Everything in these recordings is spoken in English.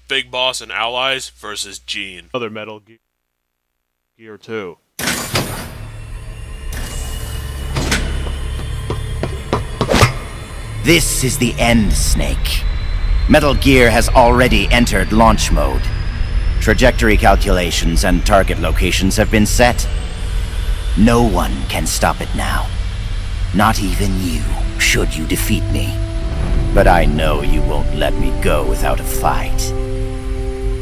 Big Boss and allies versus Gene. Other Metal Gear 2. This is the end, Snake. Metal Gear has already entered launch mode. Trajectory calculations and target locations have been set. No one can stop it now. Not even you, should you defeat me. But I know you won't let me go without a fight.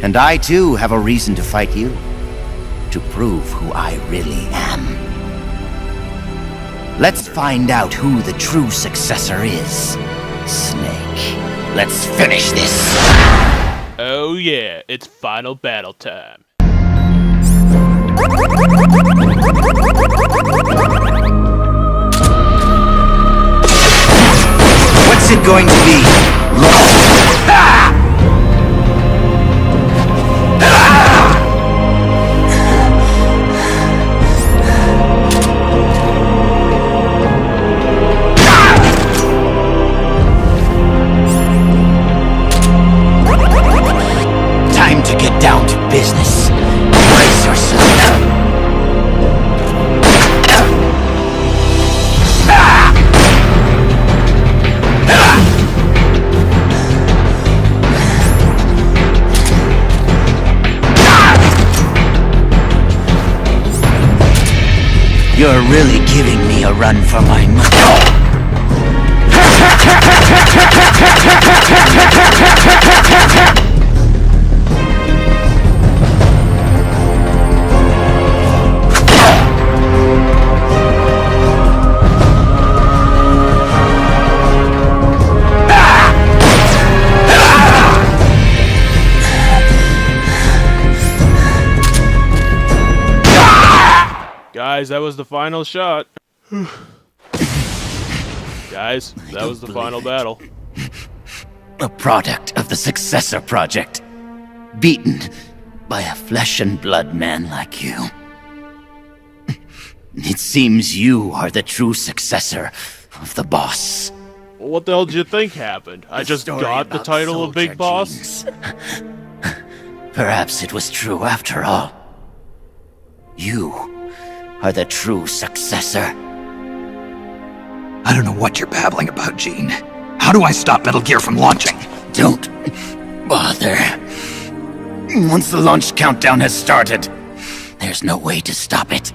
And I too have a reason to fight you. To prove who I really am. Let's find out who the true successor is. Snake, let's finish this! Oh yeah, it's final battle time. What's it going to be? Time to get down to business. Brace yourself. You're really giving me a run for my money. Guys, that was the final shot. Guys, that was the final battle. A product of the Successor Project. Beaten by a flesh and blood man like you. It seems you are the true successor of the boss. Well, what the hell did you think happened? I just got the title of Big Boss? Perhaps it was true after all. You are the true successor. I don't know what you're babbling about, Gene. How do I stop Metal Gear from launching? Don't bother. Once the launch countdown has started, there's no way to stop it.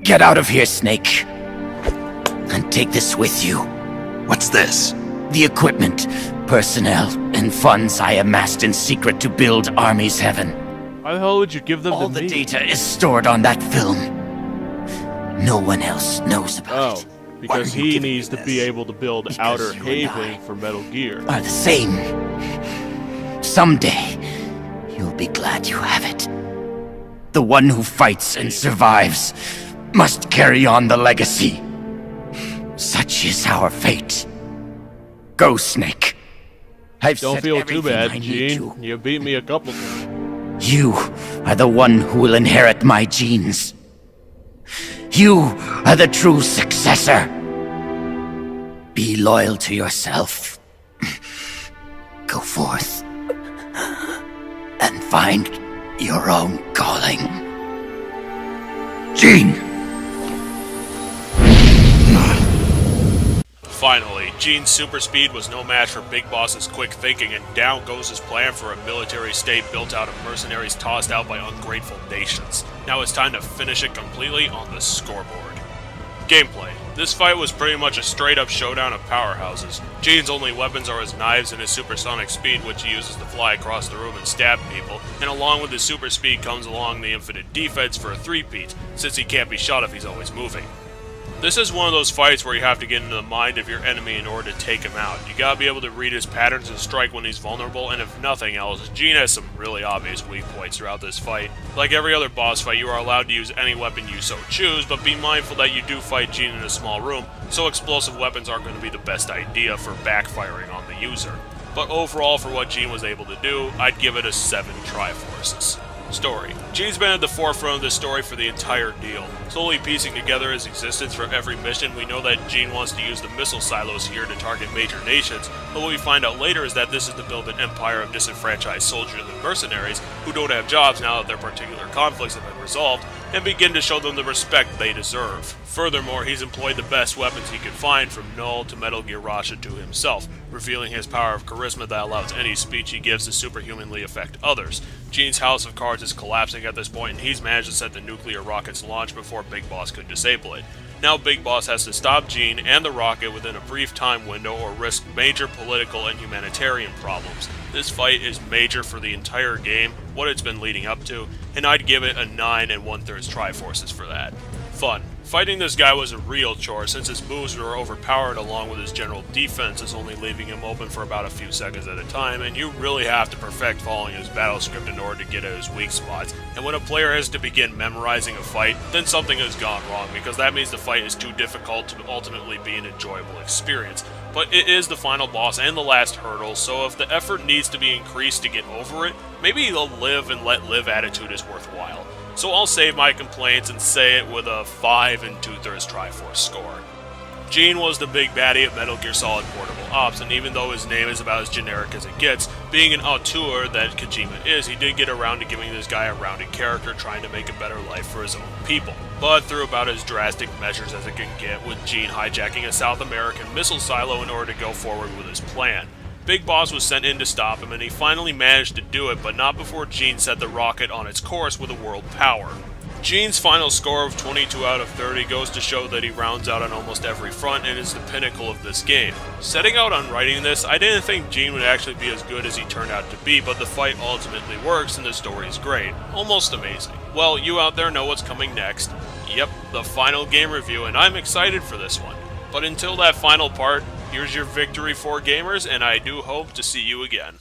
Get out of here, Snake. And take this with you. What's this? The equipment, personnel, and funds I amassed in secret to build Army's Heaven. Why the hell would you give them All to the me? data is stored on that film. No one else knows about it. Because he needs to be able to build Outer Haven for Metal Gear. Are the same. Someday, you'll be glad you have it. The one who fights and survives must carry on the legacy. Such is our fate. Go, Snake. Don't feel too bad, Gene. You beat me a couple times. You are the one who will inherit my genes. You are the true successor. Be loyal to yourself. Go forth and find your own calling. Gene! Finally, Gene's super speed was no match for Big Boss's quick thinking, and down goes his plan for a military state built out of mercenaries tossed out by ungrateful nations. Now it's time to finish it completely on the scoreboard. Gameplay. This fight was pretty much a straight-up showdown of powerhouses. Gene's only weapons are his knives and his supersonic speed, which he uses to fly across the room and stab people, and along with his super speed comes along the infinite defense for a three-peat, since he can't be shot if he's always moving. This is one of those fights where you have to get into the mind of your enemy in order to take him out. You gotta be able to read his patterns and strike when he's vulnerable, and if nothing else, Gene has some really obvious weak points throughout this fight. Like every other boss fight, you are allowed to use any weapon you so choose, but be mindful that you do fight Gene in a small room, so explosive weapons aren't going to be the best idea for backfiring on the user. But overall, for what Gene was able to do, I'd give it a 7 Triforces. Story. Gene's been at the forefront of this story for the entire deal. Slowly piecing together his existence for every mission, we know that Gene wants to use the missile silos here to target major nations, but what we find out later is that this is to build an empire of disenfranchised soldiers and mercenaries who don't have jobs now that their particular conflicts have been resolved, and begin to show them the respect they deserve. Furthermore, he's employed the best weapons he could find, from Null to Metal Gear Rasha to himself, revealing his power of charisma that allows any speech he gives to superhumanly affect others. Gene's house of cards is collapsing at this point, and he's managed to set the nuclear rocket's launch before Big Boss could disable it. Now Big Boss has to stop Gene and the rocket within a brief time window or risk major political and humanitarian problems. This fight is major for the entire game, what it's been leading up to, and I'd give it a 9 1/3 Triforces for that. Fun. Fighting this guy was a real chore since his moves were overpowered along with his general defenses only leaving him open for about a few seconds at a time, and you really have to perfect following his battle script in order to get at his weak spots. And when a player has to begin memorizing a fight, then something has gone wrong, because that means the fight is too difficult to ultimately be an enjoyable experience. But it is the final boss and the last hurdle, so if the effort needs to be increased to get over it, maybe the live and let live attitude is worthwhile. So I'll save my complaints and say it with a 5 2/3 Triforce score. Gene was the big baddie of Metal Gear Solid Portable Ops, and even though his name is about as generic as it gets, being an auteur that Kojima is, he did get around to giving this guy a rounded character trying to make a better life for his own people. But through about as drastic measures as it can get, with Gene hijacking a South American missile silo in order to go forward with his plan. Big Boss was sent in to stop him, and he finally managed to do it, but not before Gene set the rocket on its course with a world power. Gene's final score of 22 out of 30 goes to show that he rounds out on almost every front and is the pinnacle of this game. Setting out on writing this, I didn't think Gene would actually be as good as he turned out to be, but the fight ultimately works and the story is great. Almost amazing. Well, you out there know what's coming next. Yep, the final game review, and I'm excited for this one. But until that final part, here's your victory for gamers, and I do hope to see you again.